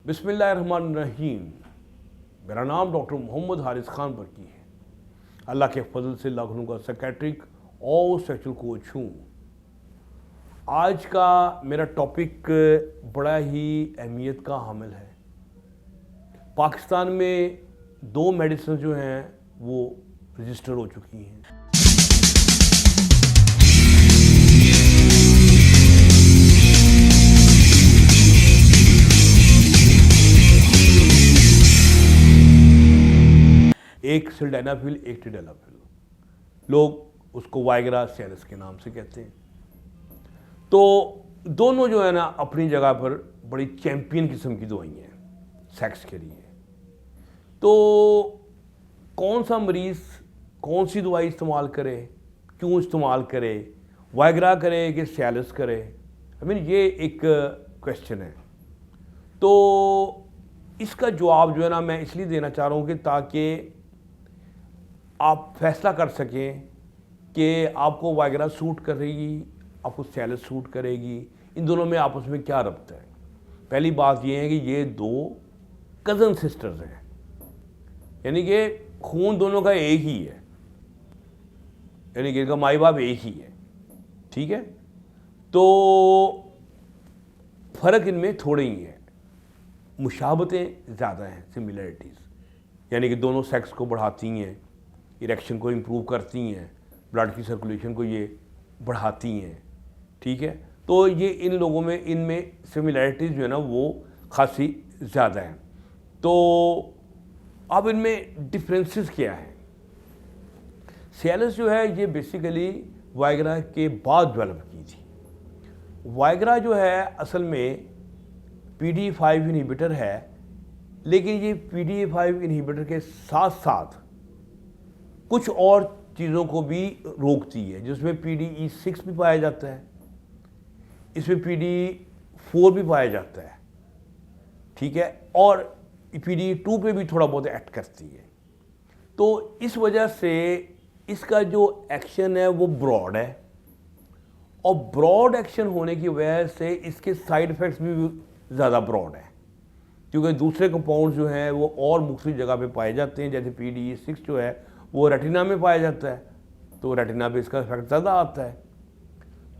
बिस्मिल्लाहिर्रहमानिर्रहीम। मेरा नाम डॉक्टर मोहम्मद हारिस खान बरकी है। अल्लाह के फजल से लाखों का साइकेट्रिक और सेक्सुअल कोच हूँ। आज का मेरा टॉपिक बड़ा ही अहमियत का हामिल है। पाकिस्तान में 2 मेडिसिन जो हैं वो रजिस्टर हो चुकी हैं। एक सिल्डेनाफिल, एक टेडेलाफिल। लोग उसको वाइग्रा सियालिस के नाम से कहते हैं। तो दोनों जो है ना अपनी जगह पर बड़ी चैंपियन किस्म की दवाइयाँ हैं सेक्स के लिए। तो कौन सा मरीज़ कौन सी दवाई इस्तेमाल करे, क्यों इस्तेमाल करे, वाइग्रा करे कि सियालिस करे, ये एक क्वेश्चन है। तो इसका जवाब जो है ना मैं इसलिए देना चाह रहा हूँ कि ताकि आप फैसला कर सकें कि आपको वाइग्रा सूट करेगी, आपको सियालिस सूट करेगी, इन दोनों में आपस में क्या रब्ता है। पहली बात यह है कि ये 2 कज़न सिस्टर्स हैं, यानी कि खून दोनों का एक ही है, यानी कि इनका माई बाप एक ही है, ठीक है। तो फ़र्क इनमें थोड़े ही है, मुशाबतें ज़्यादा हैं, सिमिलरिटीज़, यानी कि दोनों सेक्स को बढ़ाती हैं, इरेक्शन को इम्प्रूव करती हैं, ब्लड की सर्कुलेशन को ये बढ़ाती हैं, ठीक है। तो ये इन लोगों में इनमें सिमिलरिटीज़ जो है ना वो खासी ज़्यादा हैं। तो अब इनमें डिफरेंसेस क्या हैं। सियालिस जो है ये बेसिकली वाइग्रा के बाद डेवलप की थी। वाइग्रा जो है असल में PDE5 इनहिबिटर है, लेकिन ये PDE5 इनहिबिटर के साथ साथ कुछ और चीज़ों को भी रोकती है, जिसमें PDE6 भी पाया जाता है, इसमें PDE4 भी पाया जाता है, ठीक है, और PDE2 पे भी थोड़ा बहुत एक्ट करती है। तो इस वजह से इसका जो एक्शन है वो ब्रॉड है, और ब्रॉड एक्शन होने की वजह से इसके साइड इफ़ेक्ट्स भी ज़्यादा ब्रॉड है, क्योंकि दूसरे कंपाउंड जो हैं वो और मुख्तलिफ जगह पे पाए जाते हैं। जैसे PDE6 जो है वो रेटिना में पाया जाता है, तो रेटिना पे इसका इफेक्ट ज़्यादा आता है।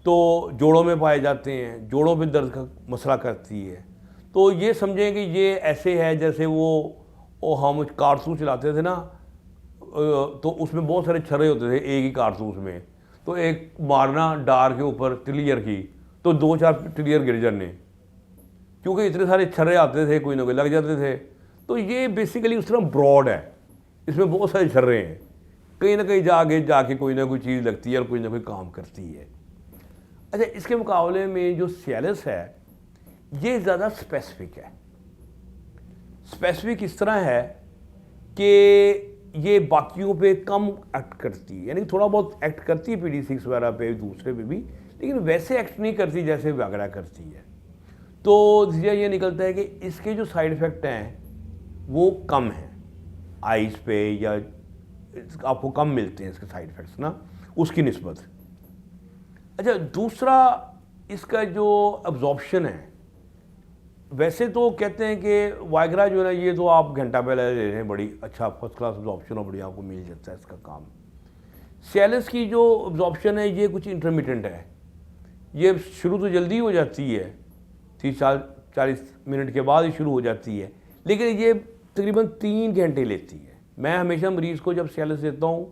तो जोड़ों में पाए जाते हैं, जोड़ों पे दर्द का मसला करती है। तो ये समझें कि ये ऐसे है जैसे वो हम कारतूस चलाते थे ना, तो उसमें बहुत सारे छर्रे होते थे एक ही कारतूस में, तो एक मारना डार के ऊपर टिलियर की, तो 2-4 टिलियर गिर जाने, क्योंकि इतने सारे छर्रे आते थे, कोई ना कोई लग जाते थे। तो ये बेसिकली उस तरह ब्रॉड है, इसमें बहुत सारे छर्रे हैं, कहीं ना कहीं जाके कोई ना कोई चीज़ लगती है और कोई ना कोई काम करती है। अच्छा, इसके मुकाबले में जो सियालिस है ये ज़्यादा स्पेसिफिक है। स्पेसिफिक इस तरह है कि ये बाकियों पे कम एक्ट करती है, यानी थोड़ा बहुत एक्ट करती है PDE6 वगैरह पे, दूसरे पे भी, लेकिन वैसे एक्ट नहीं करती जैसे वाइग्रा करती है। तो नतीजा ये निकलता है कि इसके जो साइड इफ़ेक्ट हैं वो कम हैं, आइज़ पे या आपको कम मिलते हैं इसके साइड इफ़ेक्ट्स ना उसकी निस्बत। अच्छा, दूसरा इसका जो अब्जॉर्प्शन है, वैसे तो कहते हैं कि वाइग्रा जो है ना ये तो आप घंटा पहले ले रहे हैं, बड़ी अच्छा फर्स्ट क्लास अब्जॉर्प्शन और बढ़िया आपको मिल जाता है इसका काम। सियालिस की जो अब्जॉर्प्शन है ये कुछ इंटरमिटेंट है, ये शुरू तो जल्दी हो जाती है, 30-40 मिनट के बाद ही शुरू हो जाती है, लेकिन ये तकरीबन 3 घंटे लेती है। मैं हमेशा मरीज़ को जब सियालिस देता हूँ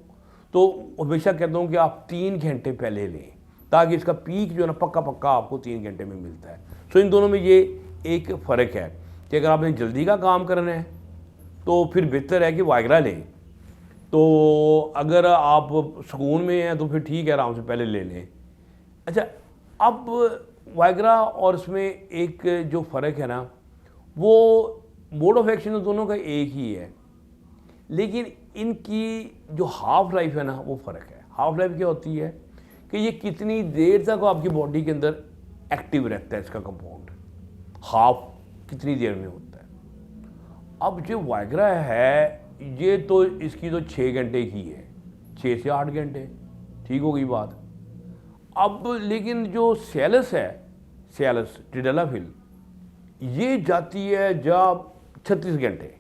तो हमेशा कहता हूँ कि आप 3 घंटे पहले लें, ताकि इसका पीक जो है ना पक्का आपको 3 घंटे में मिलता है। सो इन दोनों में ये एक फ़र्क है कि अगर आपने जल्दी का काम करना है तो फिर बेहतर है कि वाइग्रा लें। तो अगर आप सुकून में हैं तो फिर ठीक है, आराम से पहले ले लें। अच्छा, अब वाइग्रा और इसमें एक जो फ़र्क है ना, वो मोड ऑफ एक्शन दोनों का एक ही है, लेकिन इनकी जो हाफ लाइफ है ना वो फ़र्क है। हाफ लाइफ क्या होती है कि ये कितनी देर तक आपकी बॉडी के अंदर एक्टिव रहता है, इसका कंपाउंड हाफ कितनी देर में होता है। अब जो वाइग्रा है ये तो इसकी तो 6 घंटे की है, 6 से 8 घंटे, ठीक हो गई बात। अब लेकिन जो सियालिस है, सियालिस टेडेलाफिल, ये जाती है जब 36 घंटे,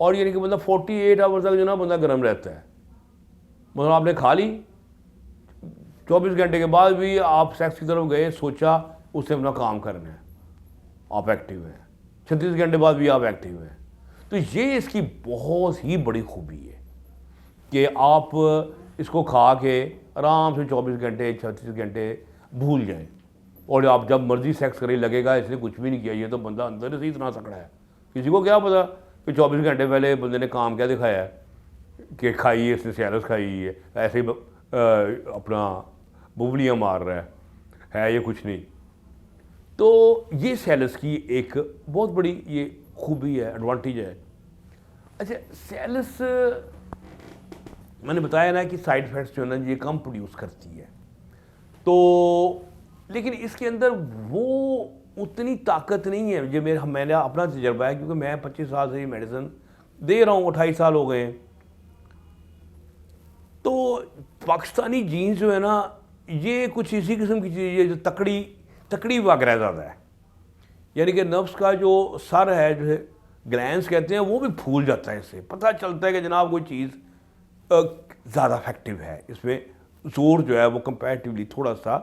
और यानी कि मतलब 48 आवर्स तक जो ना बंदा गर्म रहता है। मतलब आपने खा ली, 24 घंटे के बाद भी आप सेक्स की तरफ गए, सोचा, उससे अपना काम करना है, आप एक्टिव हैं। 36 घंटे बाद भी आप एक्टिव हैं। तो ये इसकी बहुत ही बड़ी खूबी है कि आप इसको खा के आराम से 24 घंटे 36 घंटे भूल जाएं, और आप जब मर्जी सेक्स करें लगेगा इसने कुछ भी नहीं किया, ये तो बंदा अंदर से इतना तकड़ा है। किसी को क्या पता कि 24 घंटे पहले बंदे ने काम क्या दिखाया है कि खाई है इसने, सैलस खाई है, ऐसे ही अपना बुबलियाँ मार रहा है ये कुछ नहीं। तो ये सैलस की एक बहुत बड़ी ये खूबी है, एडवांटेज है। अच्छा, सैलस मैंने बताया ना कि साइड इफ़ेक्ट्स जो है ना ये कम प्रोड्यूस करती है, तो लेकिन इसके अंदर वो उतनी ताकत नहीं है। जो मैंने अपना तजर्बा है, क्योंकि मैं 25 साल से ये मेडिसिन दे रहा हूँ, 28 साल हो गए हैं। तो पाकिस्तानी जीन्स जो है ना, ये कुछ इसी किस्म की चीज़ है जो तकड़ी वगैरह ज़्यादा है। यानी कि नफ्स का जो सर है, जो है ग्लैंस कहते हैं, वो भी फूल जाता है। इससे पता चलता है कि जनाब कोई चीज़ ज़्यादा इफेक्टिव है, इसमें जोर जो है वो कंपैरेटिवली थोड़ा सा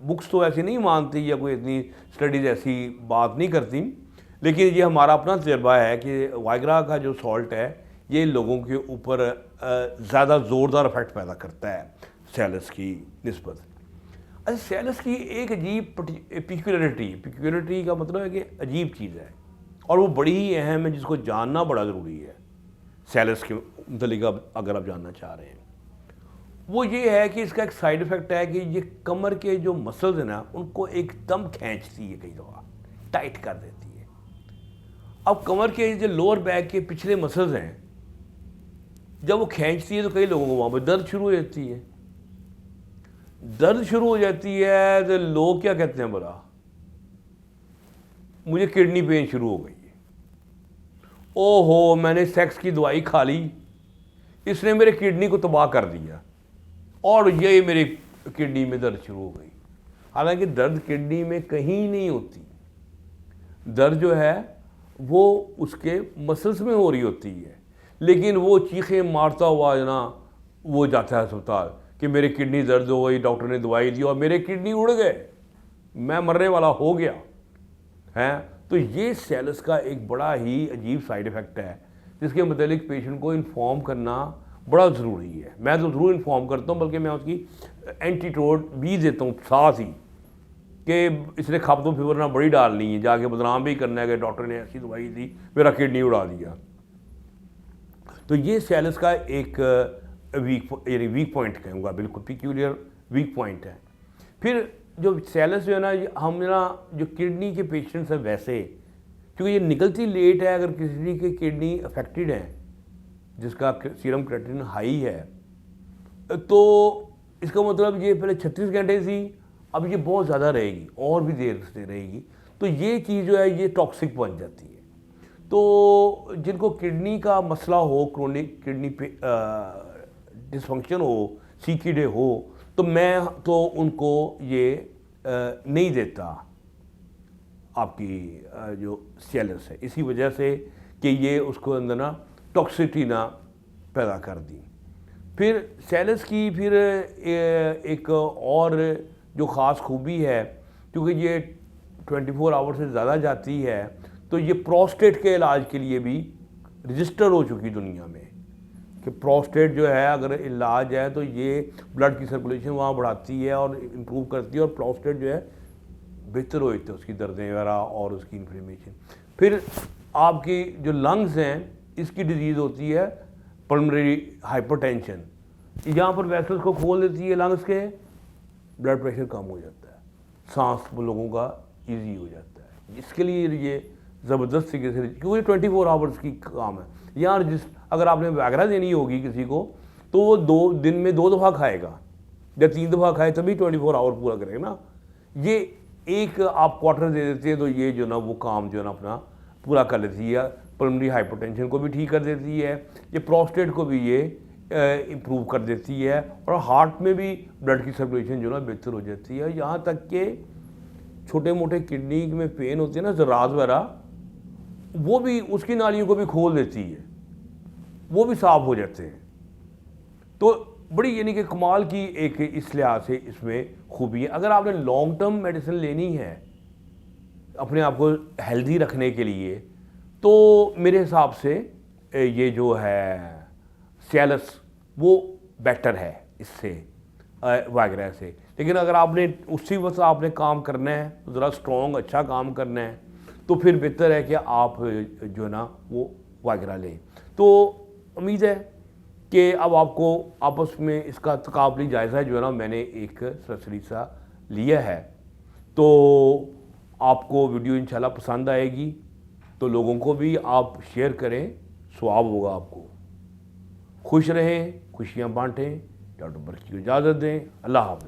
बुक्स तो ऐसी नहीं मानती या कोई इतनी स्टडीज़ ऐसी बात नहीं करती, लेकिन ये हमारा अपना तजर्बा है कि वाइग्रा का जो सॉल्ट है ये लोगों के ऊपर ज़्यादा ज़ोरदार इफेक्ट पैदा करता है सैलस की निस्बत। अच्छा, सैलस की एक अजीब पिक्यूलरिटी का मतलब है कि अजीब चीज़ है, और वो बड़ी ही अहम है, जिसको जानना बड़ा ज़रूरी है। सैलस के मतलब अगर आप जानना चाह रहे हैं, वो ये है कि इसका एक साइड इफ़ेक्ट है कि ये कमर के जो मसल्स हैं ना, उनको एकदम खींचती है, कई दफ़ा टाइट कर देती है। अब कमर के जो लोअर बैक के पिछले मसल्स हैं, जब वो खींचती है तो कई लोगों को वहाँ पर दर्द शुरू हो जाती है। दर्द शुरू हो जाती है तो लोग क्या कहते हैं, बोला मुझे किडनी पेन शुरू हो गई है, ओहो मैंने सेक्स की दवाई खा ली, इसने मेरे किडनी को तबाह कर दिया और ये मेरी किडनी में दर्द शुरू हो गई। हालांकि दर्द किडनी में कहीं नहीं होती, दर्द जो है वो उसके मसल्स में हो रही होती है, लेकिन वो चीखें मारता हुआ ना वो जाता है अस्पताल कि मेरे किडनी दर्द हो गई, डॉक्टर ने दवाई दी और मेरे किडनी उड़ गए, मैं मरने वाला हो गया है। तो ये सैलस का एक बड़ा ही अजीब साइड इफ़ेक्ट है, जिसके मतलब पेशेंट को इन्फॉर्म करना बड़ा ज़रूरी है। मैं तो ज़रूर इन्फॉर्म करता हूँ, बल्कि मैं उसकी एंटीटोड भी देता हूँ साथ ही कि इसने खापतों फीवर ना बड़ी डालनी है, जाके बदनाम भी करना है कि डॉक्टर ने ऐसी दवाई दी, मेरा किडनी उड़ा दिया। तो ये सैलस का एक वीक पॉइंट कहूँगा, बिल्कुल पिक्यूलियर वीक पॉइंट है। फिर जो सैलस जो है ना, हम ना जो किडनी के पेशेंट्स हैं वैसे, क्योंकि ये निकलती लेट है, अगर किसी की किडनी अफेक्टेड है जिसका सीरम क्रिएटिनिन हाई है, तो इसका मतलब ये पहले 36 घंटे थी, अब ये बहुत ज़्यादा रहेगी और भी देर से रहेगी। तो ये चीज़ जो है ये टॉक्सिक बन जाती है। तो जिनको किडनी का मसला हो, क्रोनिक किडनी पे डिसफंक्शन हो, सीकीडे हो, तो मैं तो उनको ये नहीं देता आपकी जो सैलस है, इसी वजह से कि ये उसको अंदर ना टॉक्सिटी ना पैदा कर दी। फिर सैलस की फिर एक और जो ख़ास खूबी है, क्योंकि ये 24 आवर से ज़्यादा जाती है, तो ये प्रोस्टेट के इलाज के लिए भी रजिस्टर हो चुकी दुनिया में कि प्रोस्टेट जो है अगर इलाज है तो ये ब्लड की सर्कुलेशन वहाँ बढ़ाती है और इम्प्रूव करती है, और प्रोस्टेट जो है बेहतर हो जाती है उसकी दर्दें वगैरह और उसकी इन्फ्लेमेशन। फिर आपकी जो लंग्स हैं, इसकी डिजीज़ होती है पल्मोनरी हाइपरटेंशन, यहाँ पर वेसल्स को खोल देती है लंग्स के, ब्लड प्रेशर कम हो जाता है, सांस लोगों का इजी हो जाता है। इसके लिए ये ज़बरदस्त तरीके से, क्योंकि 24 आवर्स की काम है। यहाँ अगर आपने वैगरा देनी होगी किसी को, तो वो 2 दिन में 2 दफ़ा खाएगा या 3 दफ़ा खाए तभी 24 आवर पूरा करेगा ना। ये एक आप क्वार्टर दे देते हैं तो ये जो ना वो काम जो है ना अपना पूरा कर लेती है। पल्मोनरी हाइपरटेंशन को भी ठीक कर देती है, ये प्रोस्टेट को भी ये इम्प्रूव कर देती है, और हार्ट में भी ब्लड की सर्कुलेशन जो ना बेहतर हो जाती है। यहाँ तक कि छोटे मोटे किडनी में पेन होते हैं ना, ज़रात वगैरह, वो भी उसकी नालियों को भी खोल देती है, वो भी साफ हो जाते हैं। तो बड़ी यानी कि कमाल की एक इस लिहाज से इसमें खूबी है। अगर आपने लॉन्ग टर्म मेडिसिन लेनी है अपने आप को हेल्दी रखने के लिए, तो मेरे हिसाब से ये जो है सियालस वो बेटर है इससे वगैरह से। लेकिन अगर आपने उसी वक्त आपने काम करना है, ज़रा स्ट्रॉन्ग अच्छा काम करना है, तो फिर बेहतर है कि आप जो है ना वो वगैरह लें। तो उम्मीद है कि अब आपको आपस में इसका तकाबली जायज़ा जो है ना मैंने एक सरसरी सा लिया है, तो आपको वीडियो इंशाल्लाह पसंद आएगी, तो लोगों को भी आप शेयर करें, सवाब होगा आपको। खुश रहें, खुशियाँ बांटें। डॉक्टर बख्शी को इजाज़त दें। अल्लाह हाफ़िज़।